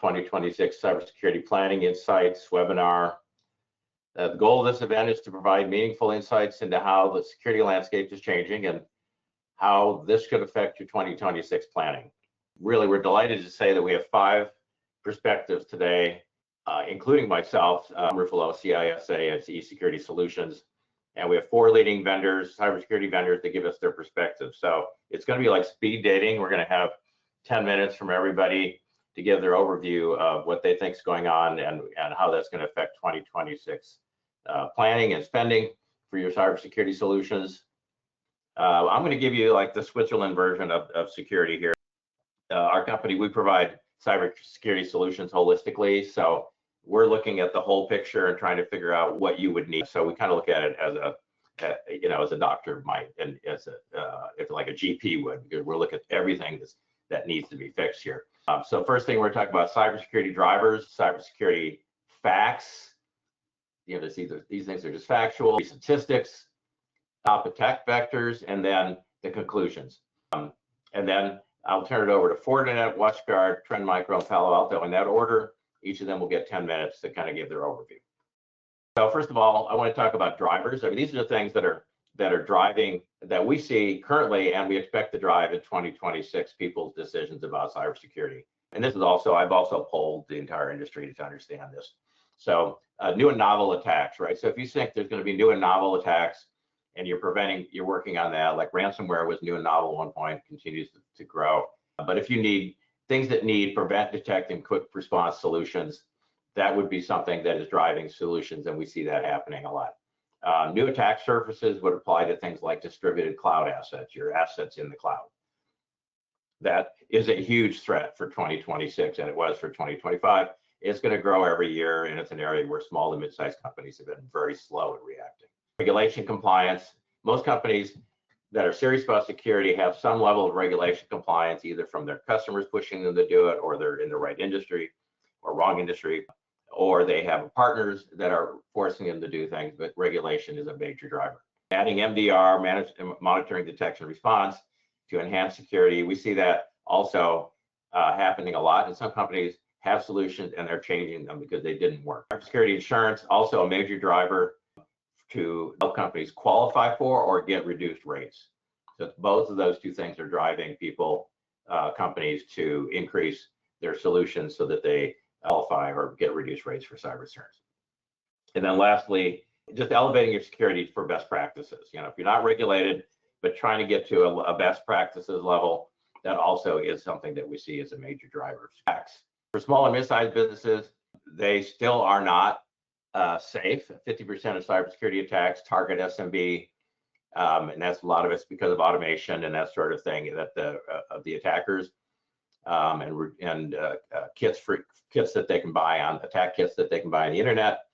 2026 Cybersecurity Planning Insights webinar. The goal of this event is to provide meaningful insights into how the security landscape is changing and how this could affect your 2026 planning. Really, we're delighted to say that we have 5 perspectives today, including myself, Ruffolo, CISA, as eSecurity Solutions, and we have 4 leading vendors, cybersecurity vendors, that give us their perspective. So it's going to be like speed dating. We're going to have 10 minutes from everybody to give their overview of what they think is going on and how that's going to affect 2026 planning and spending for your cybersecurity solutions. I'm going to give you like the Switzerland version of security here. Our company, we provide cybersecurity solutions holistically. So we're looking at the whole picture and trying to figure out what you would need. So we kind of look at it as as a doctor might, and as if like a GP would, because we're looking at everything that needs to be fixed here. So first thing, we're talking about cybersecurity drivers, cybersecurity facts. These things are just factual statistics, top attack vectors, and then the conclusions. And then I'll turn it over to Fortinet, WatchGuard, Trend Micro, and Palo Alto in that order. Each of them will get 10 minutes to kind of give their overview. So first of all, I want to talk about drivers. I mean, these are the things that are driving, that we see currently, and we expect to drive in 2026 people's decisions about cybersecurity. And this is also, I've also polled the entire industry to understand this. So new and novel attacks, right? So if you think there's going to be new and novel attacks, and you're working on that, like ransomware was new and novel at one point, continues to grow. But if you need things that need prevent, detect, and quick response solutions, that would be something that is driving solutions, and we see that happening a lot. New attack surfaces would apply to things like distributed cloud assets, your assets in the cloud. That is a huge threat for 2026, and it was for 2025. It's going to grow every year, and it's an area where small and mid-sized companies have been very slow at reacting. Regulation compliance. Most companies that are serious about security have some level of regulation compliance, either from their customers pushing them to do it, or they're in the right industry or wrong industry, or they have partners that are forcing them to do things, but regulation is a major driver. Adding MDR, monitoring, detection, response, to enhance security. We see that also happening a lot, and some companies have solutions and they're changing them because they didn't work. Cybersecurity insurance, also a major driver to help companies qualify for or get reduced rates. So both of those two things are driving companies to increase their solutions so that they qualify or get reduced rates for cyber insurance. And then lastly, just elevating your security for best practices. If you're not regulated, but trying to get to a best practices level, that also is something that we see as a major driver. For small and mid-sized businesses, they still are not safe. 50% of cybersecurity attacks target SMB, and that's a lot of it's because of automation and that sort of thing of the attackers, and kits that they can buy on attack kits that they can buy on the internet.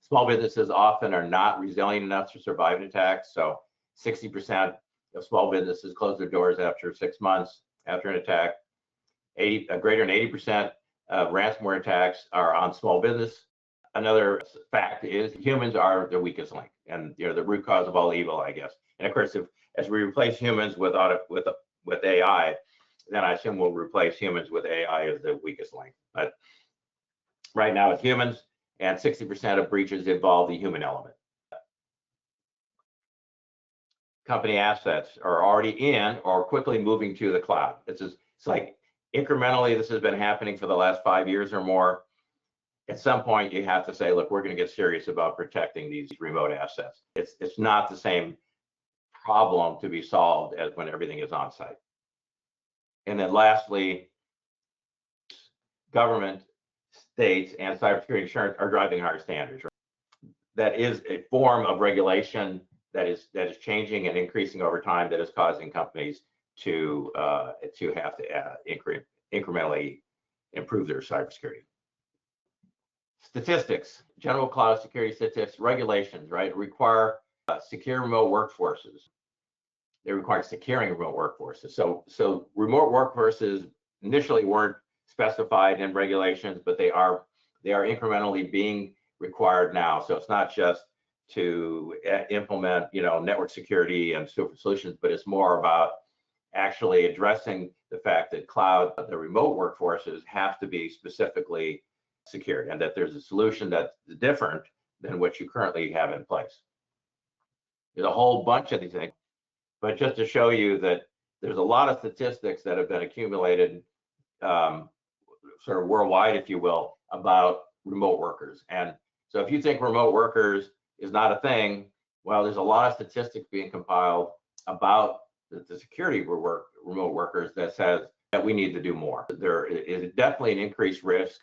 Small businesses often are not resilient enough to survive an attack. So 60% of small businesses close their doors after 6 months after an attack. Greater than 80% of ransomware attacks are on small business. Another fact is humans are the weakest link, and the root cause of all evil, I guess. And of course, as we replace humans with AI, then I assume we'll replace humans with AI as the weakest link. But right now it's humans, and 60% of breaches involve the human element. Company assets are already in or quickly moving to the cloud. It's like incrementally, this has been happening for the last 5 years or more. At some point, you have to say, look, we're going to get serious about protecting these remote assets. It's not the same problem to be solved as when everything is on site. And then lastly, government, states, and cybersecurity insurance are driving higher standards. Right? That is a form of regulation that is changing and increasing over time, that is causing companies to have to incrementally improve their cybersecurity. Statistics, general cloud security statistics, regulations, right, require secure remote workforces. They require securing remote workforces. So remote workforces initially weren't specified in regulations, but they are incrementally being required now. So it's not just to implement network security and solutions, but it's more about actually addressing the fact that the remote workforces have to be specifically secured, and that there's a solution that's different than what you currently have in place. There's a whole bunch of these things, but just to show you that there's a lot of statistics that have been accumulated sort of worldwide, if you will, about remote workers. And so if you think remote workers is not a thing, well, there's a lot of statistics being compiled about the security remote workers that says that we need to do more. There is definitely an increased risk.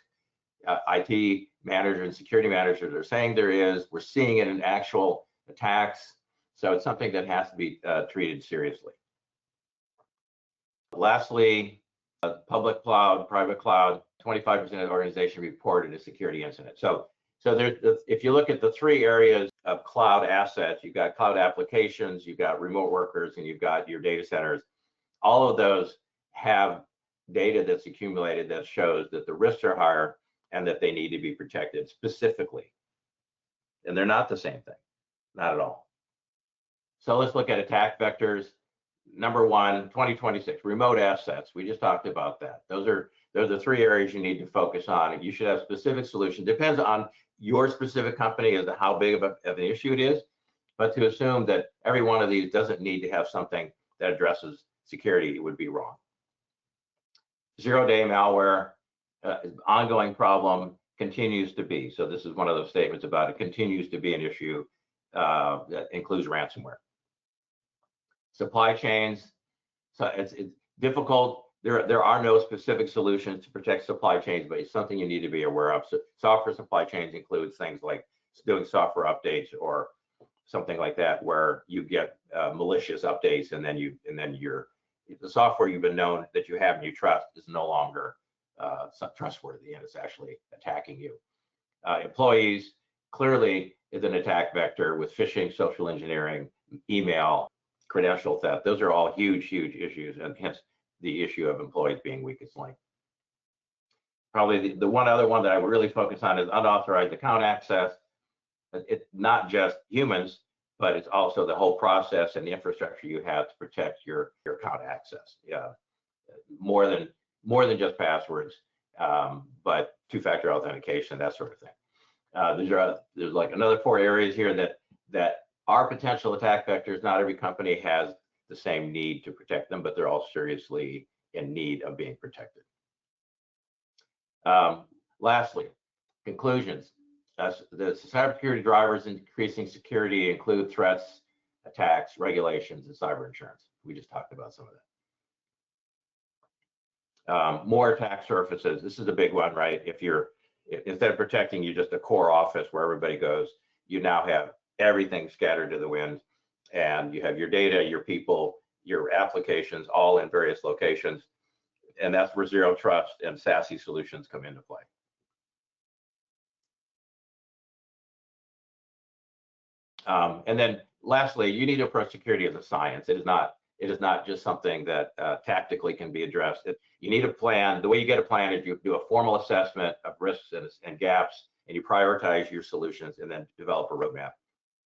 IT managers and security managers are saying there is. We're seeing it in actual attacks. So it's something that has to be treated seriously. Lastly, public cloud, private cloud, 25% of the organization reported a security incident. So if you look at the three areas of cloud assets, you've got cloud applications, you've got remote workers, and you've got your data centers. All of those have data that's accumulated that shows that the risks are higher and that they need to be protected specifically. And they're not the same thing, not at all. So let's look at attack vectors. Number one, 2026, remote assets. We just talked about that. Those are the three areas you need to focus on. You should have specific solutions. Depends on your specific company as to how big of an issue it is. But to assume that every one of these doesn't need to have something that addresses security would be wrong. Zero-day malware, ongoing problem, continues to be. So this is one of those statements about it continues to be an issue that includes ransomware. Supply chains, so it's difficult. There are no specific solutions to protect supply chains, but it's something you need to be aware of. So software supply chains includes things like doing software updates or something like that, where you get malicious updates, and then the software you've been known that you have and you trust is no longer trustworthy, and it's actually attacking you. Employees clearly is an attack vector with phishing, social engineering, email, credential theft. Those are all huge issues, and hence the issue of employees being weakest link. Probably the one other one that I would really focus on is unauthorized account access. It's not just humans, but it's also the whole process and the infrastructure you have to protect your account access. Yeah, more than just passwords, but two-factor authentication, that sort of thing. There's like another 4 areas here that are potential attack vectors. Not every company has the same need to protect them, but they're all seriously in need of being protected. Lastly, conclusions. The cybersecurity drivers increasing security include threats, attacks, regulations, and cyber insurance. We just talked about some of that. More attack surfaces. This is a big one, right? Instead of protecting you just a core office where everybody goes, you now have everything scattered to the wind, and you have your data, your people, your applications all in various locations, and that's where zero trust and SASE solutions come into play. And then lastly, you need to approach security as a science. It is not just something that tactically can be addressed. You need a plan. The way you get a plan is you do a formal assessment of risks and gaps, and you prioritize your solutions, and then develop a roadmap.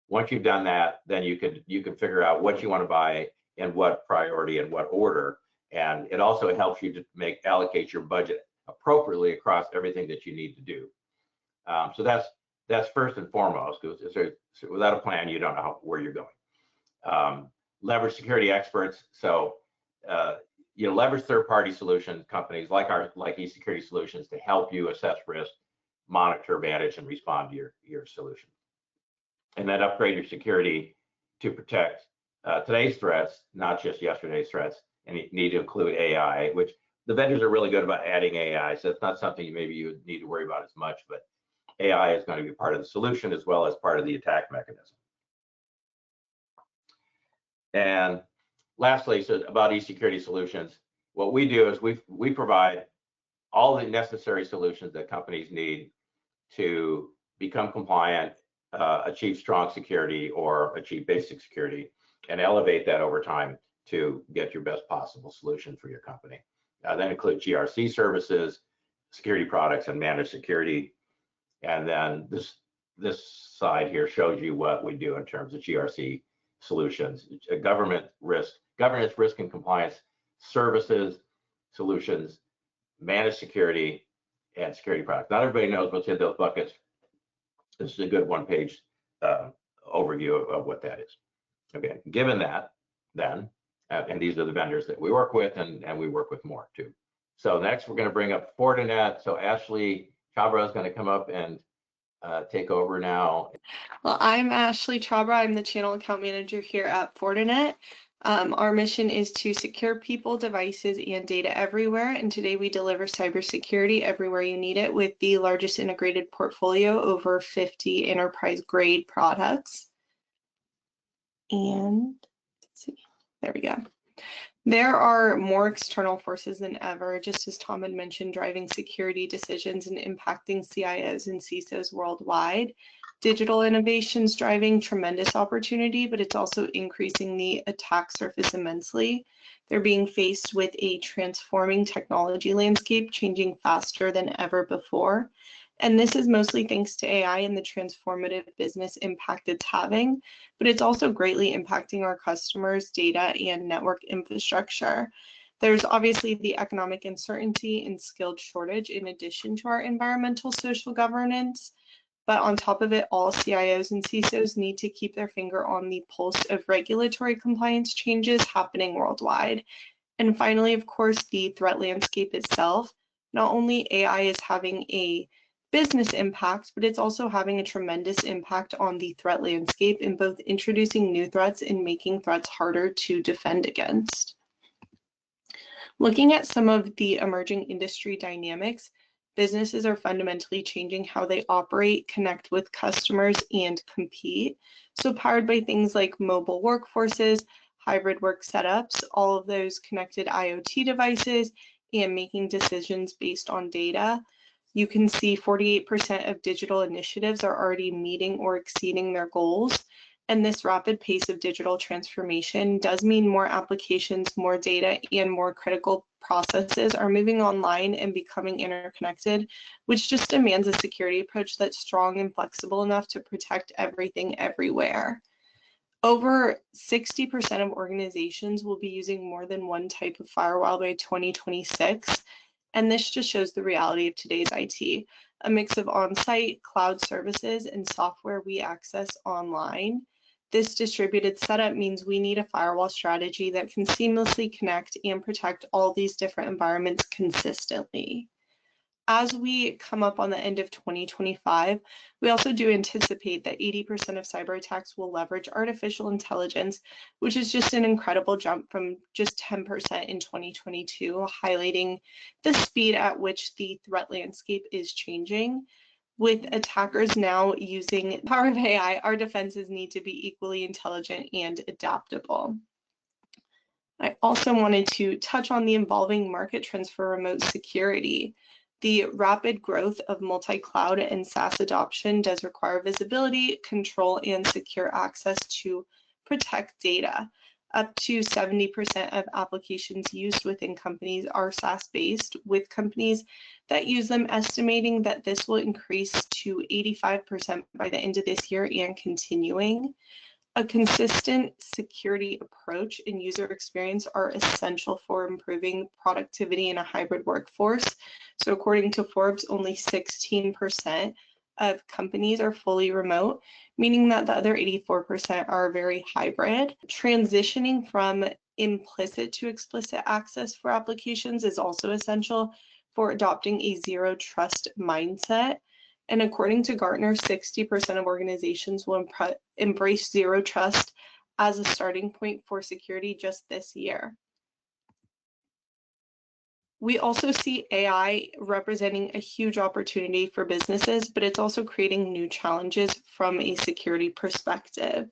Once you've done that, then you can figure out what you want to buy and what priority and what order. And it also helps you to allocate your budget appropriately across everything that you need to do. So that's first and foremost, because without a plan, you don't know where you're going. Leverage security experts. So leverage third-party solution companies like eSecurity Solutions to help you assess risk, monitor, manage, and respond to your solution. And then upgrade your security to protect today's threats, not just yesterday's threats. And you need to include AI, which the vendors are really good about adding AI. So it's not something maybe you would need to worry about as much, but AI is going to be part of the solution as well as part of the attack mechanism. And lastly, so about eSecurity Solutions, what we do is we provide all the necessary solutions that companies need to become compliant, achieve strong security, or achieve basic security, and elevate that over time to get your best possible solution for your company. That includes GRC services, security products, and managed security. And then this side here shows you what we do in terms of GRC solutions. Governance, risk, and compliance services, solutions, managed security, and security products. Not everybody knows what's in those buckets. This is a good one-page overview of what that is. Okay, given that, then, and these are the vendors that we work with, and we work with more too. So next, we're going to bring up Fortinet. So Ashley Chhabra is going to come up and take over now. Well, I'm Ashley Chhabra. I'm the channel account manager here at Fortinet. Our mission is to secure people, devices, and data everywhere. And today we deliver cybersecurity everywhere you need it with the largest integrated portfolio, over 50 enterprise-grade products. And let's see, there we go. There are more external forces than ever, just as Tom had mentioned, driving security decisions and impacting CIOs and CISOs worldwide. Digital innovations driving tremendous opportunity, but it's also increasing the attack surface immensely. They're being faced with a transforming technology landscape, changing faster than ever before. And this is mostly thanks to AI and the transformative business impact it's having, but it's also greatly impacting our customers' data and network infrastructure. There's obviously the economic uncertainty and skilled shortage in addition to our environmental social governance. But on top of it, all CIOs and CISOs need to keep their finger on the pulse of regulatory compliance changes happening worldwide. And finally, of course, the threat landscape itself. Not only AI is having a business impact, but it's also having a tremendous impact on the threat landscape in both introducing new threats and making threats harder to defend against. Looking at some of the emerging industry dynamics, businesses are fundamentally changing how they operate, connect with customers, and compete. So powered by things like mobile workforces, hybrid work setups, all of those connected IoT devices, and making decisions based on data. You can see 48% of digital initiatives are already meeting or exceeding their goals. And this rapid pace of digital transformation does mean more applications, more data, and more critical processes are moving online and becoming interconnected, which just demands a security approach that's strong and flexible enough to protect everything everywhere. Over 60% of organizations will be using more than one type of firewall by 2026. And this just shows the reality of today's IT, a mix of on-site, cloud services, and software we access online. This distributed setup means we need a firewall strategy that can seamlessly connect and protect all these different environments consistently. As we come up on the end of 2025, we also do anticipate that 80% of cyber attacks will leverage artificial intelligence, which is just an incredible jump from just 10% in 2022, highlighting the speed at which the threat landscape is changing. With attackers now using the power of AI, our defenses need to be equally intelligent and adaptable. I also wanted to touch on the evolving market trends for remote security. The rapid growth of multi-cloud and SaaS adoption does require visibility, control, and secure access to protect data. Up to 70% of applications used within companies are SaaS-based, with companies that use them estimating that this will increase to 85% by the end of this year and continuing. A consistent security approach and user experience are essential for improving productivity in a hybrid workforce. So according to Forbes, only 16% of companies are fully remote, meaning that the other 84% are very hybrid. Transitioning from implicit to explicit access for applications is also essential for adopting a zero trust mindset. And according to Gartner, 60% of organizations will embrace zero trust as a starting point for security just this year. We also see AI representing a huge opportunity for businesses, but it's also creating new challenges from a security perspective.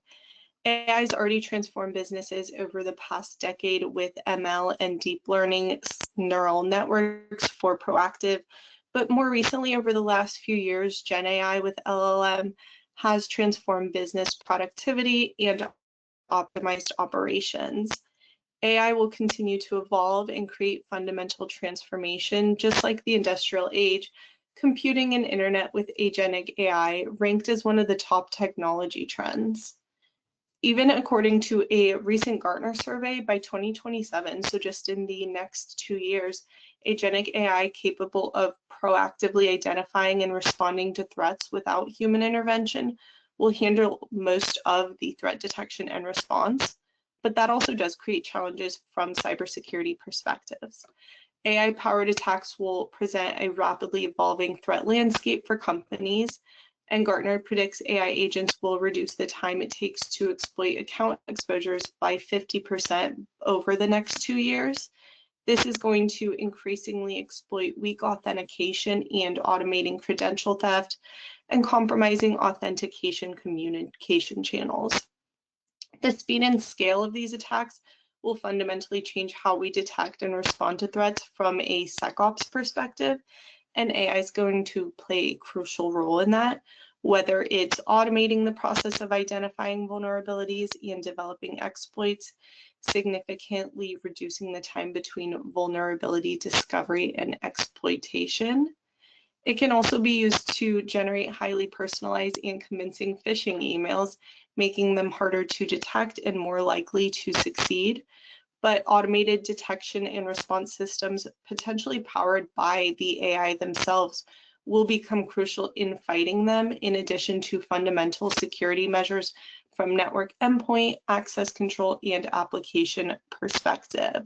AI has already transformed businesses over the past decade with ML and deep learning neural networks for proactive. But more recently, over the last few years, Gen AI with LLM has transformed business productivity and optimized operations. AI will continue to evolve and create fundamental transformation, just like the industrial age. Computing and internet with agentic AI ranked as one of the top technology trends. Even according to a recent Gartner survey, by 2027, so just in the next 2 years, agentic AI capable of proactively identifying and responding to threats without human intervention will handle most of the threat detection and response. But that also does create challenges from cybersecurity perspectives. AI-powered attacks will present a rapidly evolving threat landscape for companies, and Gartner predicts AI agents will reduce the time it takes to exploit account exposures by 50% over the next 2 years. This is going to increasingly exploit weak authentication and automating credential theft and compromising authentication communication channels. The speed and scale of these attacks will fundamentally change how we detect and respond to threats from a SecOps perspective, and AI is going to play a crucial role in that, whether it's automating the process of identifying vulnerabilities and developing exploits, significantly reducing the time between vulnerability discovery and exploitation. It can also be used to generate highly personalized and convincing phishing emails, making them harder to detect and more likely to succeed. But automated detection and response systems, potentially powered by the AI themselves, will become crucial in fighting them, in addition to fundamental security measures from network endpoint, access control, and application perspective.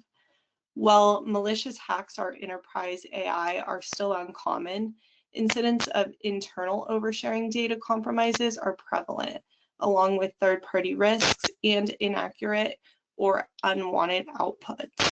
While malicious hacks on enterprise AI are still uncommon, incidents of internal oversharing data compromises are prevalent, along with third-party risks and inaccurate or unwanted outputs.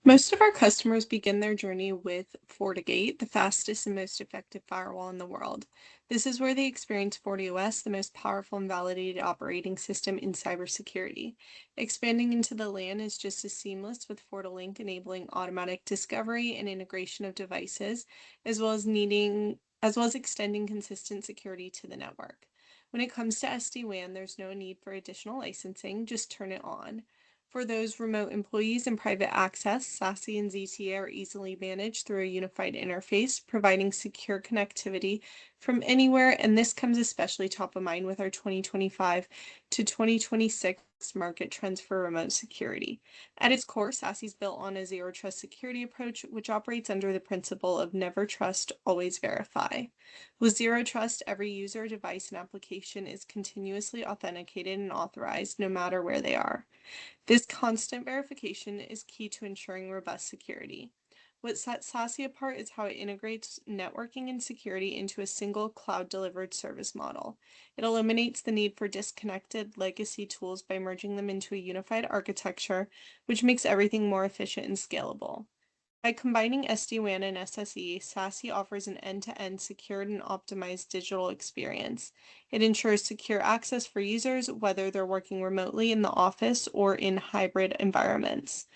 Most of our customers begin their journey with FortiGate, the fastest and most effective firewall in the world. This is where they experience FortiOS, the most powerful and validated operating system in cybersecurity. Expanding into the LAN is just as seamless, with FortiLink enabling automatic discovery and integration of devices, as well as extending consistent security to the network. When it comes to SD-WAN, there's no need for additional licensing, just turn it on. For those remote employees and private access, SASE and ZTA are easily managed through a unified interface, providing secure connectivity from anywhere, and this comes especially top of mind with our 2025 to 2026 market trends for remote security. At its core, SASE is built on a zero trust security approach, which operates under the principle of never trust, always verify. With zero trust, every user, device, and application is continuously authenticated and authorized, no matter where they are. This constant verification is key to ensuring robust security. What sets SASE apart is how it integrates networking and security into a single cloud-delivered service model. It eliminates the need for disconnected legacy tools by merging them into a unified architecture, which makes everything more efficient and scalable. By combining SD-WAN and SSE, SASE offers an end-to-end secured and optimized digital experience. It ensures secure access for users, whether they're working remotely in the office or in hybrid environments.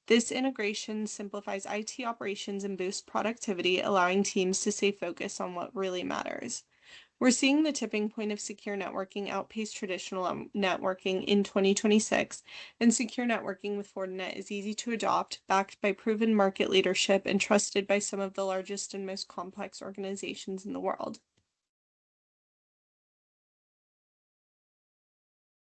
This integration simplifies IT operations and boosts productivity, allowing teams to stay focused on what really matters. We're seeing the tipping point of secure networking outpace traditional networking in 2026, and secure networking with Fortinet is easy to adopt, backed by proven market leadership, and trusted by some of the largest and most complex organizations in the world.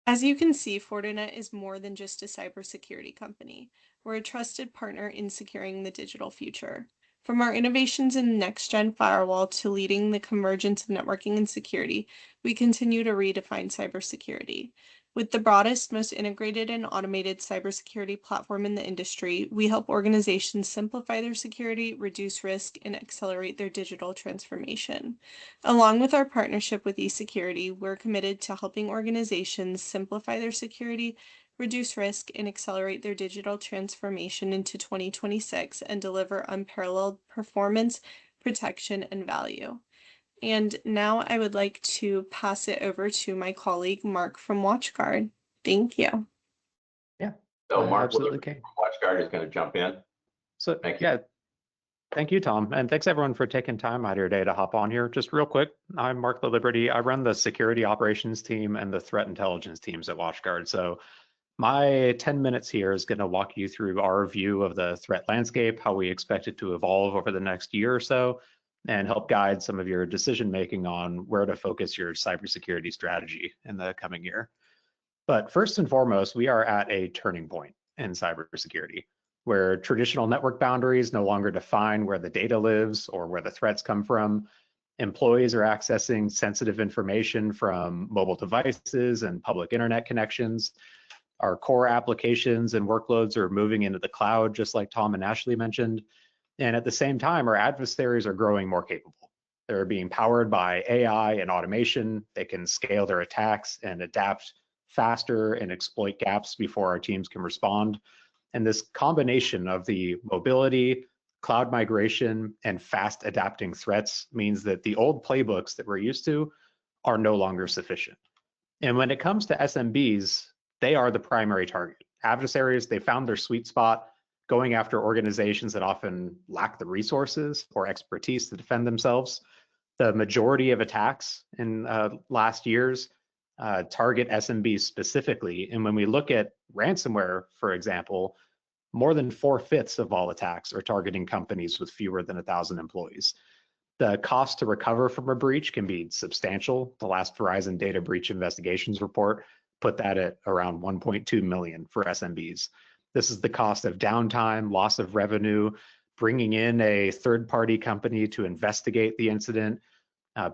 As you can see, Fortinet is more than just a cybersecurity company. We're a trusted partner in securing the digital future. From our innovations in next-gen firewall to leading the convergence of networking and security, we continue to redefine cybersecurity. With the broadest, most integrated and automated cybersecurity platform in the industry, we help organizations simplify their security, reduce risk, and accelerate their digital transformation. Along with our partnership with eSecurity, we're committed to helping organizations simplify their security, reduce risk, and accelerate their digital transformation into 2026 and deliver unparalleled performance, protection, and value. And now I would like to pass it over to my colleague, Mark from WatchGuard. Thank you. Yeah. So Mark absolutely from okay. WatchGuard is going to jump in. So Thank you. yeah, thank you, Tom. And thanks everyone for taking time out of your day to hop on here. Just real quick, I'm Mark Laliberte. I run the security operations team and the threat intelligence teams at WatchGuard. So my 10 minutes here is going to walk you through our view of the threat landscape, how we expect it to evolve over the next year or so, and help guide some of your decision making on where to focus your cybersecurity strategy in the coming year. But first and foremost, we are at a turning point in cybersecurity, where traditional network boundaries no longer define where the data lives or where the threats come from. Employees are accessing sensitive information from mobile devices and public internet connections. Our core applications and workloads are moving into the cloud, just like Tom and Ashley mentioned. And at the same time, our adversaries are growing more capable. They're being powered by AI and automation. They can scale their attacks and adapt faster and exploit gaps before our teams can respond. And this combination of the mobility, cloud migration, and fast adapting threats means that the old playbooks that we're used to are no longer sufficient. And when it comes to SMBs, they are the primary target. Adversaries, they found their sweet spot going after organizations that often lack the resources or expertise to defend themselves. The majority of attacks in last years target SMBs specifically. And when we look at ransomware, for example, more than 4/5 of all attacks are targeting companies with fewer than 1,000 employees. The cost to recover from a breach can be substantial. The last Verizon data breach investigations report put that at around 1.2 million for SMBs. This is the cost of downtime, loss of revenue, bringing in a third-party company to investigate the incident,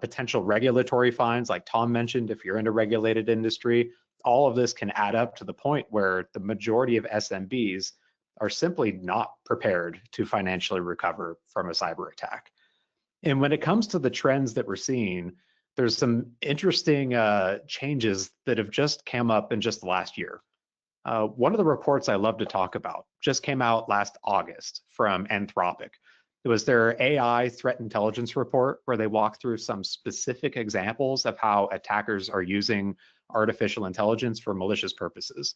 potential regulatory fines, like Tom mentioned, if you're in a regulated industry. All of this can add up to the point where the majority of SMBs are simply not prepared to financially recover from a cyber attack. And when it comes to the trends that we're seeing, there's some interesting changes that have just come up in just the last year. One of the reports I love to talk about just came out last August from Anthropic. It was their AI threat intelligence report where they walk through some specific examples of how attackers are using artificial intelligence for malicious purposes.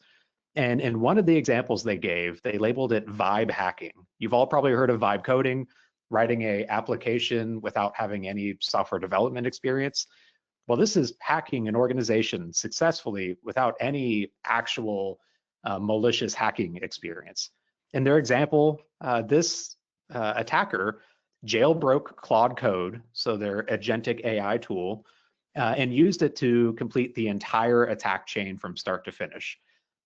And in one of the examples they gave, they labeled it vibe hacking. You've all probably heard of vibe coding, writing an application without having any software development experience. Well, this is hacking an organization successfully without any actual malicious hacking experience. In their example, this attacker jailbroke Claude Code, so their agentic AI tool, and used it to complete the entire attack chain from start to finish.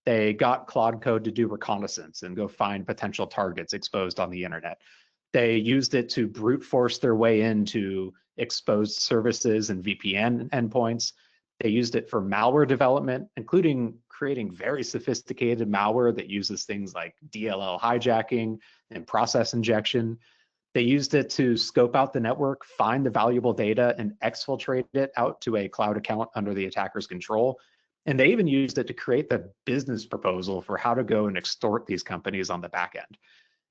They got Claude Code to do reconnaissance and go find potential targets exposed on the internet. They used it to brute force their way into exposed services and VPN endpoints. They used it for malware development, including creating very sophisticated malware that uses things like DLL hijacking and process injection. They used it to scope out the network, find the valuable data, and exfiltrate it out to a cloud account under the attacker's control. And they even used it to create the business proposal for how to go and extort these companies on the back end.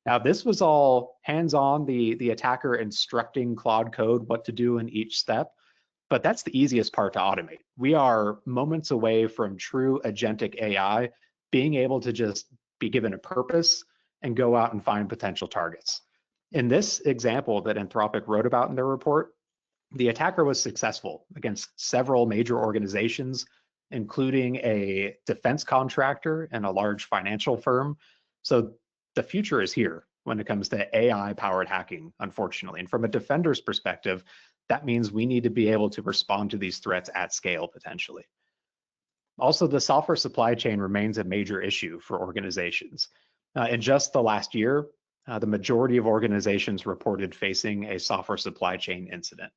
Now, this was all hands-on, the attacker instructing Claude Code what to do in each step, but that's the easiest part to automate. We are moments away from true agentic AI being able to just be given a purpose and go out and find potential targets. In this example that Anthropic wrote about in their report, the attacker was successful against several major organizations, including a defense contractor and a large financial firm. So the future is here when it comes to AI-powered hacking, unfortunately. And from a defender's perspective, that means we need to be able to respond to these threats at scale, potentially. Also, the software supply chain remains a major issue for organizations. In just the last year, the majority of organizations reported facing a software supply chain incident.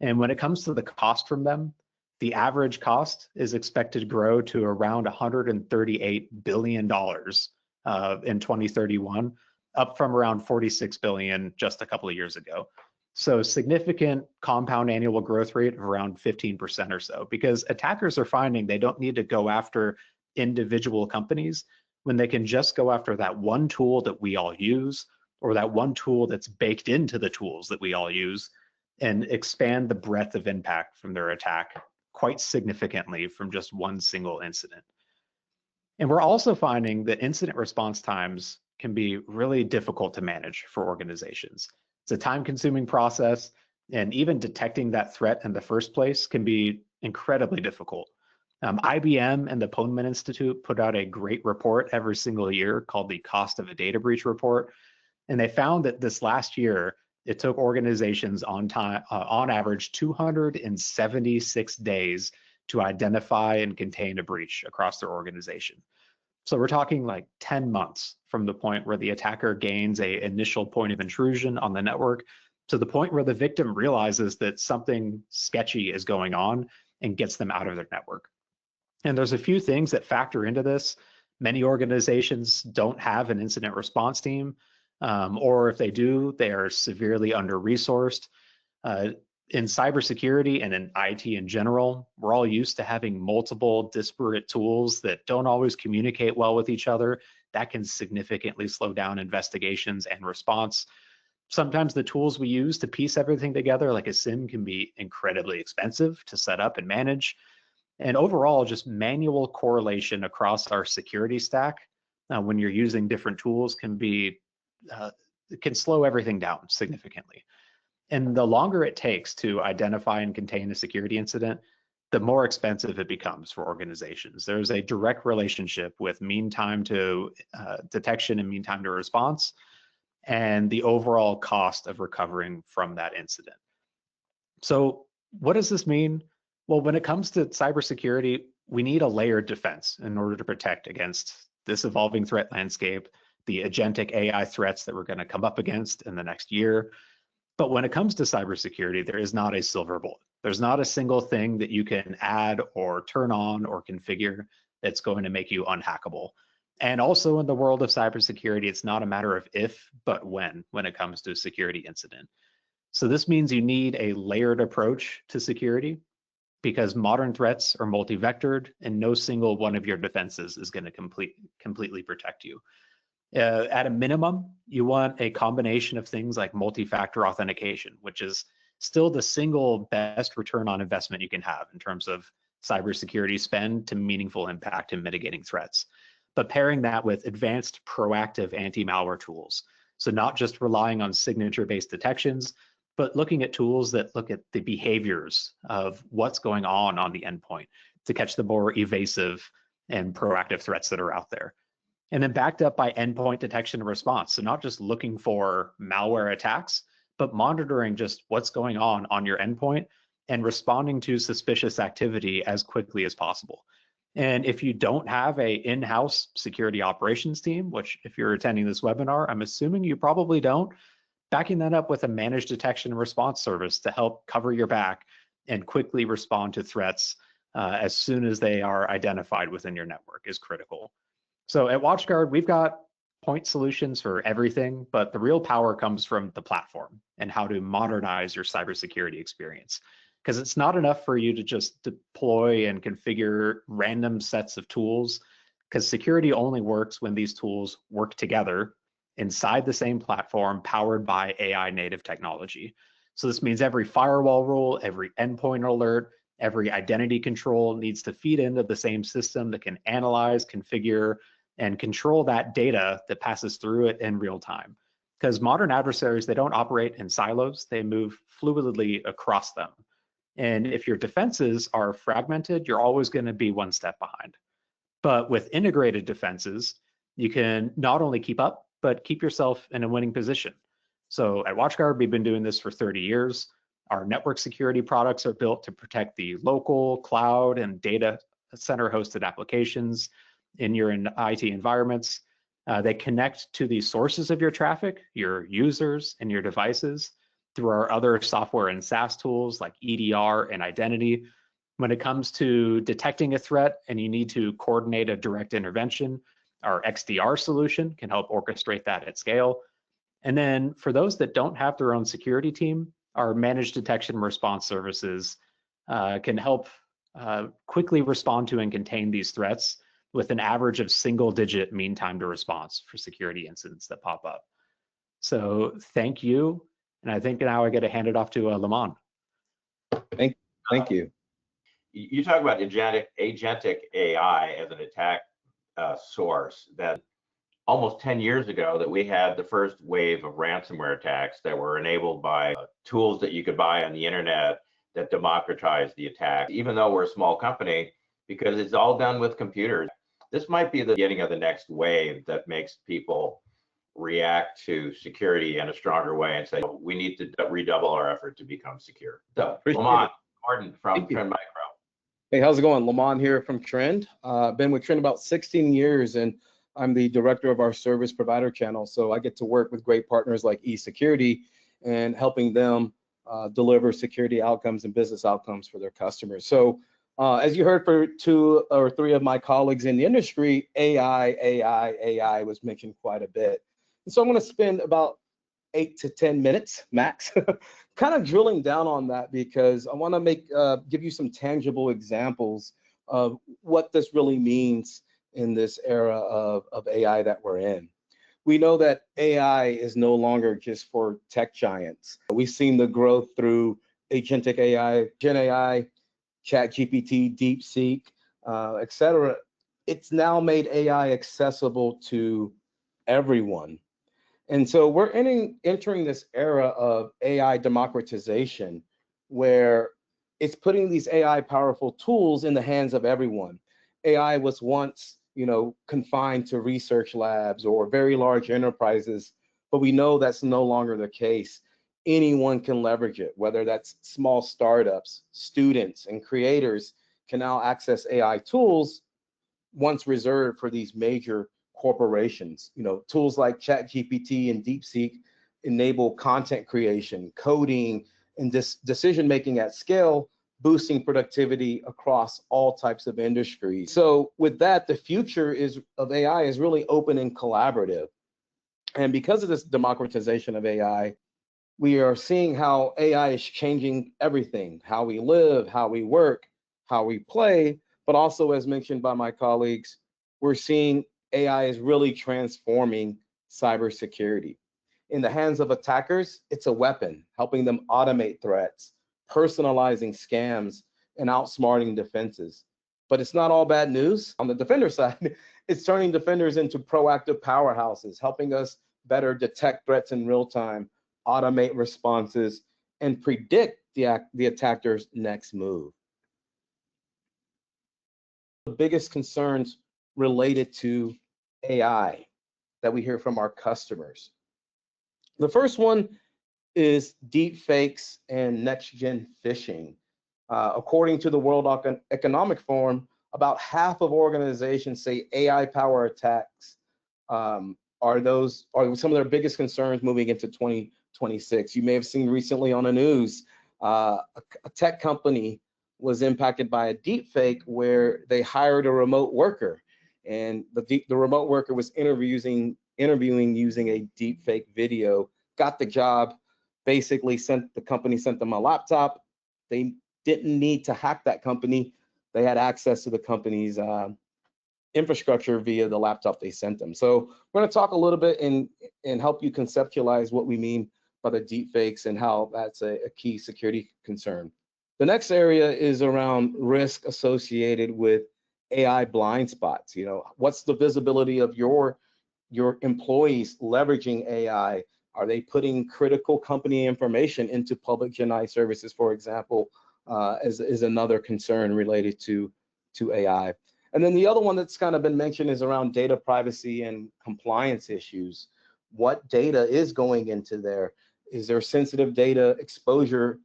And when it comes to the cost from them, the average cost is expected to grow to around $138 billion in 2031, up from around 46 billion just a couple of years ago. So significant compound annual growth rate of around 15% or so, because attackers are finding they don't need to go after individual companies when they can just go after that one tool that we all use, or that one tool that's baked into the tools that we all use, and expand the breadth of impact from their attack quite significantly from just one single incident. And we're also finding that incident response times can be really difficult to manage for organizations. It's a time-consuming process, and even detecting that threat in the first place can be incredibly difficult. IBM and the Ponemon Institute put out a great report every single year called the Cost of a Data Breach Report, and they found that this last year, it took organizations on average 276 days to identify and contain a breach across their organization. So we're talking like 10 months from the point where the attacker gains an initial point of intrusion on the network to the point where the victim realizes that something sketchy is going on and gets them out of their network. And there's a few things that factor into this. Many organizations don't have an incident response team, or if they do, they are severely under-resourced. In cybersecurity and in IT in general, we're all used to having multiple disparate tools that don't always communicate well with each other. That can significantly slow down investigations and response. Sometimes the tools we use to piece everything together, like a SIM, can be incredibly expensive to set up and manage. And overall, just manual correlation across our security stack when you're using different tools can slow everything down significantly. And the longer it takes to identify and contain a security incident, the more expensive it becomes for organizations. There's a direct relationship with mean time to detection and mean time to response, and the overall cost of recovering from that incident. So what does this mean? Well, when it comes to cybersecurity, we need a layered defense in order to protect against this evolving threat landscape, the agentic AI threats that we're going to come up against in the next year. But when it comes to cybersecurity, there is not a silver bullet. There's not a single thing that you can add or turn on or configure that's going to make you unhackable. And also in the world of cybersecurity, it's not a matter of if, but when it comes to a security incident. So this means you need a layered approach to security, because modern threats are multi-vectored and no single one of your defenses is going to completely protect you. At a minimum, you want a combination of things like multi-factor authentication, which is still the single best return on investment you can have in terms of cybersecurity spend to meaningful impact in mitigating threats. But pairing that with advanced proactive anti-malware tools. So not just relying on signature-based detections, but looking at tools that look at the behaviors of what's going on the endpoint to catch the more evasive and proactive threats that are out there. And then backed up by endpoint detection and response. So not just looking for malware attacks, but monitoring just what's going on your endpoint and responding to suspicious activity as quickly as possible. And if you don't have an in-house security operations team, which if you're attending this webinar, I'm assuming you probably don't, backing that up with a managed detection and response service to help cover your back and quickly respond to threats as soon as they are identified within your network is critical. So at WatchGuard, we've got point solutions for everything, but the real power comes from the platform and how to modernize your cybersecurity experience. Because it's not enough for you to just deploy and configure random sets of tools, because security only works when these tools work together inside the same platform powered by AI native technology. So this means every firewall rule, every endpoint alert, every identity control needs to feed into the same system that can analyze, configure, and control that data that passes through it in real time. Because modern adversaries, they don't operate in silos, they move fluidly across them. And if your defenses are fragmented, you're always going to be one step behind. But with integrated defenses, you can not only keep up, but keep yourself in a winning position. So at WatchGuard, we've been doing this for 30 years. Our network security products are built to protect the local, cloud, and data center hosted applications in your IT environments. They connect to the sources of your traffic, your users, and your devices through our other software and SaaS tools like EDR and identity. When it comes to detecting a threat and you need to coordinate a direct intervention, our XDR solution can help orchestrate that at scale. And then for those that don't have their own security team, our managed detection and response services can help quickly respond to and contain these threats with an average of single-digit mean time to response for security incidents that pop up. So thank you. And I think now I get to hand it off to Lamon. Thank you. You talk about agentic AI as an attack source. That almost 10 years ago that we had the first wave of ransomware attacks that were enabled by tools that you could buy on the internet that democratized the attack. Even though we're a small company, because it's all done with computers, this might be the beginning of the next wave that makes people react to security in a stronger way and say, we need to redouble our effort to become secure. So, Lamont Gordon from Trend Micro. Hey, how's it going? Lamon here from Trend. Been with Trend about 16 years, and I'm the director of our service provider channel. So I get to work with great partners like eSecurity and helping them deliver security outcomes and business outcomes for their customers. So as you heard for 2 or 3 of my colleagues in the industry, AI was mentioned quite a bit. And so I'm going to spend about 8 to 10 minutes max kind of drilling down on that, because I want to give you some tangible examples of what this really means in this era of AI that we're in. We know that AI is no longer just for tech giants. We've seen the growth through agentic AI, Gen AI, ChatGPT, DeepSeek, etc. It's now made AI accessible to everyone. And so we're entering this era of AI democratization, where it's putting these AI powerful tools in the hands of everyone. AI was once, confined to research labs or very large enterprises, but we know that's no longer the case. Anyone can leverage it, whether that's small startups, students, and creators can now access AI tools once reserved for these major corporations. Tools like ChatGPT and DeepSeek enable content creation, coding, and decision making at scale, boosting productivity across all types of industries. So with that, the future of AI is really open and collaborative. And because of this democratization of AI, we are seeing how AI is changing everything, how we live, how we work, how we play, but also, as mentioned by my colleagues, we're seeing AI is really transforming cybersecurity. In the hands of attackers, it's a weapon, helping them automate threats, personalizing scams, and outsmarting defenses. But it's not all bad news. On the defender side, it's turning defenders into proactive powerhouses, helping us better detect threats in real time, automate responses, and predict the attacker's next move. The biggest concerns related to AI that we hear from our customers. The first one is deep fakes and next-gen phishing. According to the World Economic Forum, about half of organizations say AI power attacks are some of their biggest concerns moving into 2026. You may have seen recently on the news, a tech company was impacted by a deep fake where they hired a remote worker, and the remote worker was interviewing using a deep fake video, got the job, basically the company sent them a laptop. They didn't need to hack that company. They had access to the company's infrastructure via the laptop they sent them. So we're going to talk a little bit and help you conceptualize what we mean by the deep fakes and how that's a key security concern. The next area is around risk associated with AI blind spots. What's the visibility of your employees leveraging AI? Are they putting critical company information into public Gen AI services, for example, is another concern related to AI. And then the other one that's kind of been mentioned is around data privacy and compliance issues. What data is going into there? Is there sensitive data exposure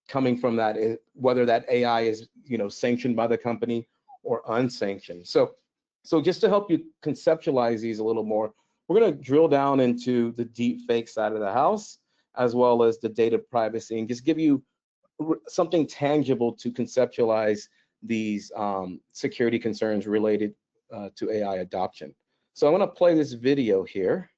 coming from that, whether that AI is sanctioned by the company or unsanctioned? So just to help you conceptualize these a little more, we're going to drill down into the deep fake side of the house, as well as the data privacy, and just give you something tangible to conceptualize these security concerns related to AI adoption. So I'm going to play this video here.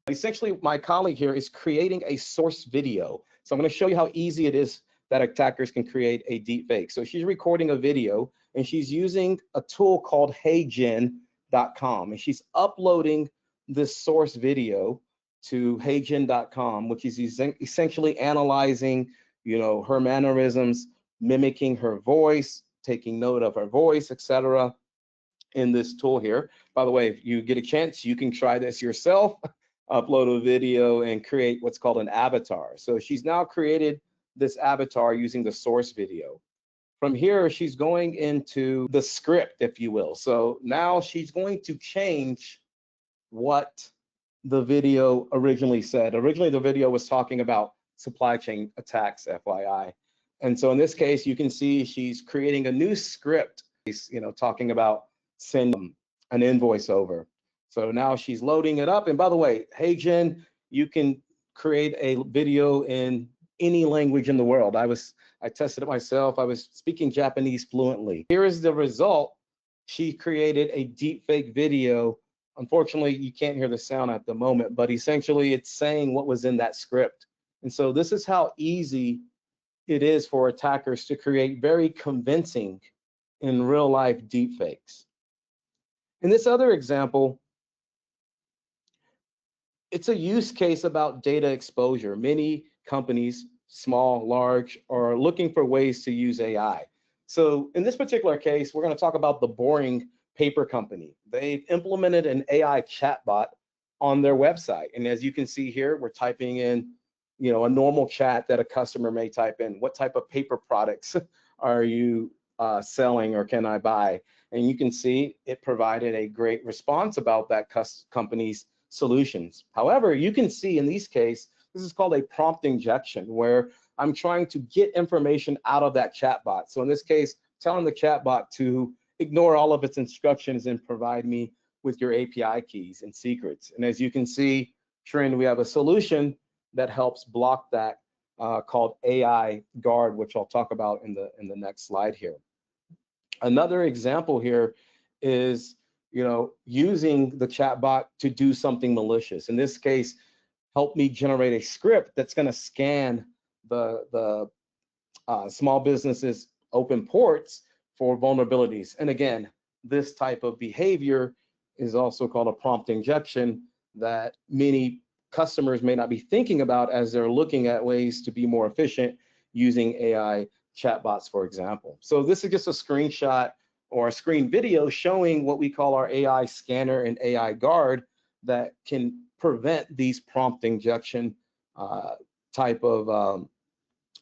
Essentially, my colleague here is creating a source video. So I'm going to show you how easy it is that attackers can create a deep fake. So she's recording a video, and she's using a tool called heygen.com, and she's uploading this source video to heygen.com, which is essentially analyzing, her mannerisms, mimicking her voice, taking note of her voice, etc. in this tool here. By the way, if you get a chance, you can try this yourself. Upload a video and create what's called an avatar. So she's now created this avatar using the source video. From here, she's going into the script, if you will. So now she's going to change what the video originally said. Originally, the video was talking about supply chain attacks, FYI. And so in this case, you can see she's creating a new script, talking about send an invoice over. So now she's loading it up. And by the way, hey, Jen, you can create a video in any language in the world. I tested it myself. I was speaking Japanese fluently. Here is the result. She created a deepfake video. Unfortunately, you can't hear the sound at the moment, but essentially it's saying what was in that script. And so this is how easy it is for attackers to create very convincing in real life deepfakes. In this other example, it's a use case about data exposure. Many companies, small, large, are looking for ways to use AI. So in this particular case, we're going to talk about the Boring Paper Company. They've implemented an AI chatbot on their website. And as you can see here, we're typing in, a normal chat that a customer may type in. What type of paper products are you selling or can I buy? And you can see it provided a great response about that company's solutions. However, you can see in these cases, this is called a prompt injection, where I'm trying to get information out of that chatbot. So in this case, telling the chatbot to ignore all of its instructions and provide me with your API keys and secrets. And as you can see, Sharenko, we have a solution that helps block that called AI Guard, which I'll talk about in the next slide here. Another example here is, using the chatbot to do something malicious. In this case, help me generate a script that's going to scan the small businesses' open ports for vulnerabilities. And again, this type of behavior is also called a prompt injection that many customers may not be thinking about as they're looking at ways to be more efficient using AI chatbots, for example. So this is just a screenshot or a screen video showing what we call our AI scanner and AI guard that can prevent these prompt injection type of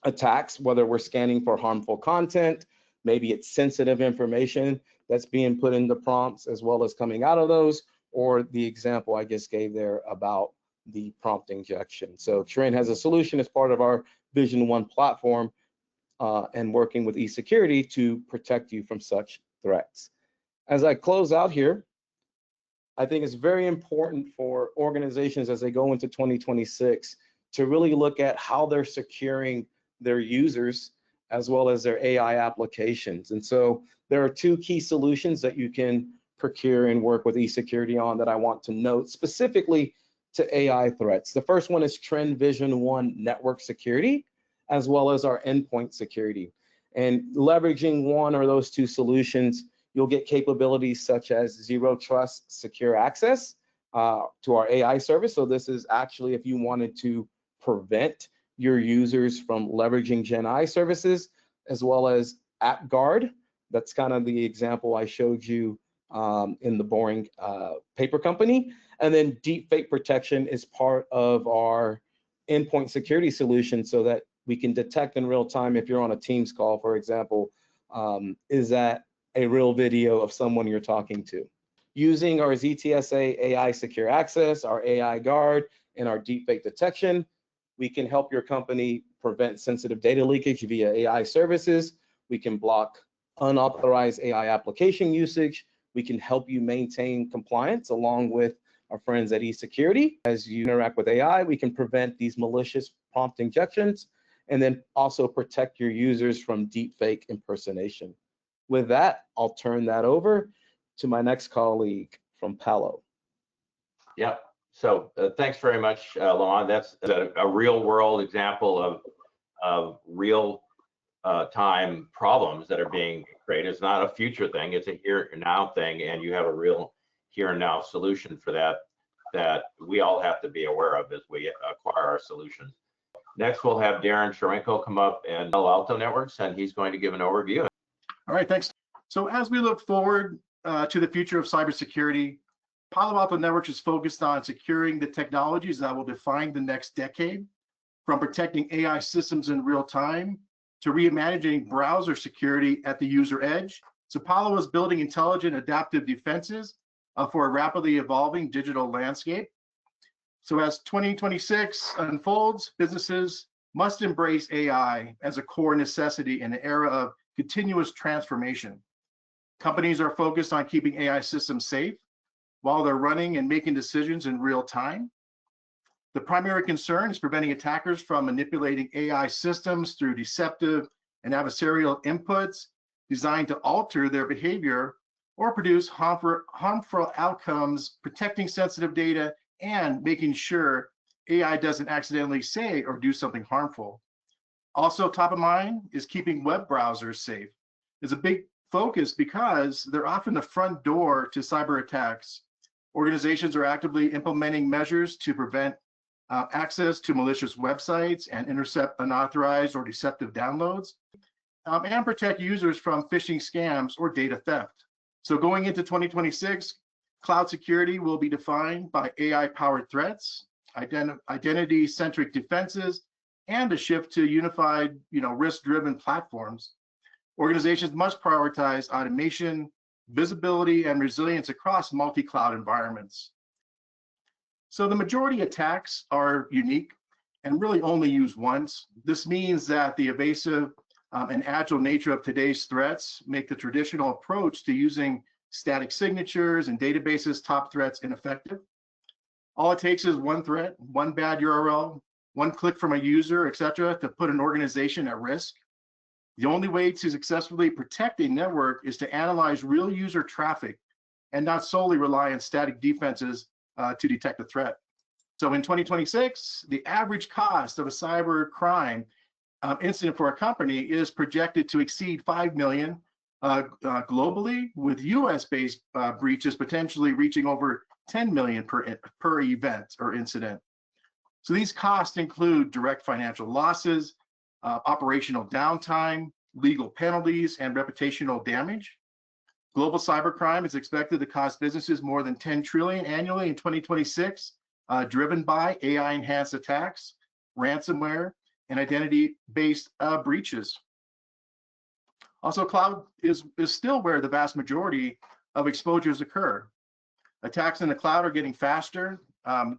attacks, whether we're scanning for harmful content, maybe it's sensitive information that's being put in the prompts as well as coming out of those, or the example I just gave there about the prompt injection. So Sharenko has a solution as part of our Vision One platform and working with eSecurity to protect you from such threats. As I close out here, I think it's very important for organizations as they go into 2026 to really look at how they're securing their users as well as their AI applications. And so there are two key solutions that you can procure and work with eSecurity on that I want to note specifically to AI threats. The first one is Trend Vision One network security, as well as our endpoint security. And leveraging one or those two solutions, you'll get capabilities such as zero trust secure access to our AI service. So this is actually if you wanted to prevent your users from leveraging Gen I services, as well as App Guard. That's kind of the example I showed you in the Boring Paper Company. And then deepfake protection is part of our endpoint security solution so that we can detect in real time if you're on a Teams call, for example, is that a real video of someone you're talking to. Using our ZTSA AI secure access, our AI guard, and our deepfake detection, we can help your company prevent sensitive data leakage via AI services. We can block unauthorized AI application usage. We can help you maintain compliance along with our friends at eSecurity. As you interact with AI, we can prevent these malicious prompt injections and then also protect your users from deepfake impersonation. With that, I'll turn that over to my next colleague from Palo. Yeah, so thanks very much, Lamon. That's a real world example of real time problems that are being created. It's not a future thing, it's a here and now thing, and you have a real here and now solution for that we all have to be aware of as we acquire our solutions. Next, we'll have Darren Sharenko come up and Alto Networks, and he's going to give an overview. All right, thanks. So as we look forward to the future of cybersecurity, Palo Alto Networks is focused on securing the technologies that will define the next decade, from protecting AI systems in real time to reimagining browser security at the user edge. So Palo is building intelligent, adaptive defenses for a rapidly evolving digital landscape. So as 2026 unfolds, businesses must embrace AI as a core necessity in an era of continuous transformation. Companies are focused on keeping AI systems safe while they're running and making decisions in real time. The primary concern is preventing attackers from manipulating AI systems through deceptive and adversarial inputs designed to alter their behavior or produce harmful outcomes, protecting sensitive data and making sure AI doesn't accidentally say or do something harmful. Also top of mind is keeping web browsers safe. It's a big focus because they're often the front door to cyber attacks. Organizations are actively implementing measures to prevent access to malicious websites and intercept unauthorized or deceptive downloads, and protect users from phishing scams or data theft. So going into 2026, cloud security will be defined by AI-powered threats, identity-centric defenses, and a shift to unified, risk-driven platforms. Organizations must prioritize automation, visibility, and resilience across multi-cloud environments. So the majority attacks are unique and really only used once. This means that the evasive and agile nature of today's threats make the traditional approach to using static signatures and databases top threats ineffective. All it takes is one threat, one bad URL, one click from a user, etc., to put an organization at risk. The only way to successfully protect a network is to analyze real user traffic and not solely rely on static defenses to detect a threat. So in 2026, the average cost of a cyber crime incident for a company is projected to exceed 5 million globally, with US-based breaches potentially reaching over 10 million per event or incident. So these costs include direct financial losses, operational downtime, legal penalties, and reputational damage. Global cybercrime is expected to cost businesses more than 10 trillion annually in 2026, driven by AI-enhanced attacks, ransomware, and identity-based breaches. Also, cloud is still where the vast majority of exposures occur. Attacks in the cloud are getting faster,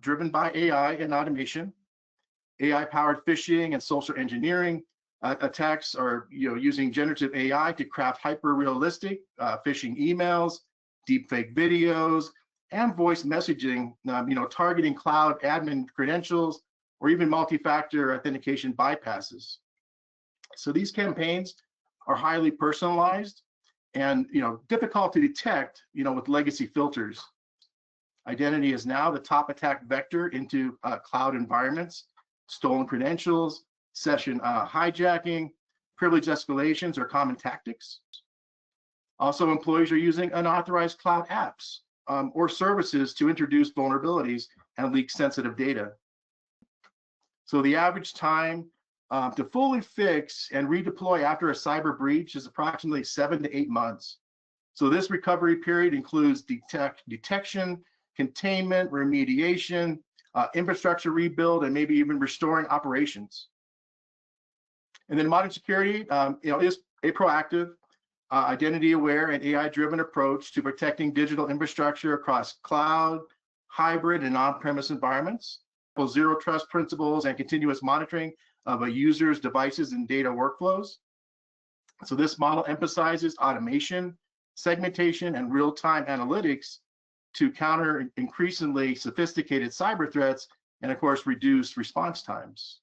driven by AI and automation. AI-powered phishing and social engineering attacks are using generative AI to craft hyper-realistic phishing emails, deepfake videos, and voice messaging, targeting cloud admin credentials or even multi-factor authentication bypasses. So these campaigns are highly personalized and difficult to detect with legacy filters. Identity is now the top attack vector into cloud environments. Stolen credentials, session hijacking, privilege escalations are common tactics. Also, employees are using unauthorized cloud apps or services to introduce vulnerabilities and leak sensitive data. So the average time to fully fix and redeploy after a cyber breach is approximately 7 to 8 months. So this recovery period includes detection, containment, remediation, infrastructure rebuild, and maybe even restoring operations. And then modern security is a proactive, identity-aware, and AI-driven approach to protecting digital infrastructure across cloud, hybrid, and on-premise environments. Zero trust principles and continuous monitoring of a user's devices and data workflows. So this model emphasizes automation, segmentation, and real-time analytics to counter increasingly sophisticated cyber threats and, of course, reduce response times.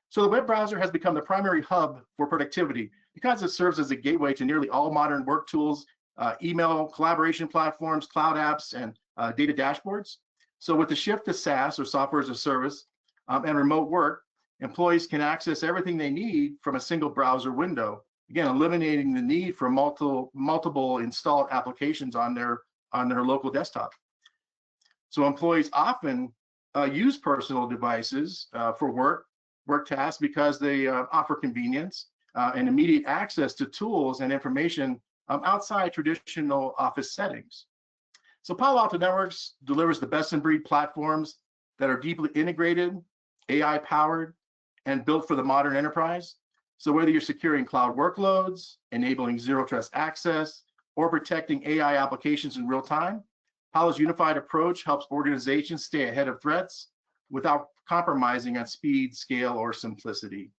So the web browser has become the primary hub for productivity because it serves as a gateway to nearly all modern work tools, email, collaboration platforms, cloud apps, and data dashboards. So with the shift to SaaS, or software as a service, and remote work, employees can access everything they need from a single browser window, again, eliminating the need for multiple installed applications on their local desktop. So employees often use personal devices for work tasks because they offer convenience and immediate access to tools and information outside traditional office settings. So Palo Alto Networks delivers the best-in-breed platforms that are deeply integrated, AI-powered, and built for the modern enterprise. So whether you're securing cloud workloads, enabling zero trust access, or protecting AI applications in real time, Palo's unified approach helps organizations stay ahead of threats without compromising on speed, scale, or simplicity.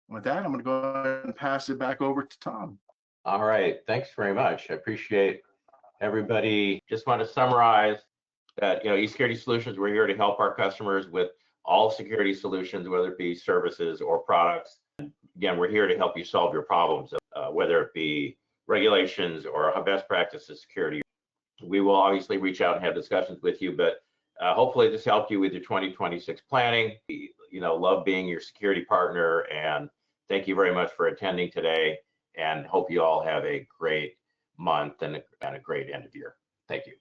With that, I'm going to go ahead and pass it back over to Tom. All right, thanks very much. I appreciate everybody. Just want to summarize that, eSecurity Solutions, we're here to help our customers with all security solutions, whether it be services or products. Again, we're here to help you solve your problems, whether it be regulations or best practices security. We will obviously reach out and have discussions with you, but hopefully this helped you with your 2026 planning. Love being your security partner, and thank you very much for attending today, and hope you all have a great month and a great end of year. Thank you.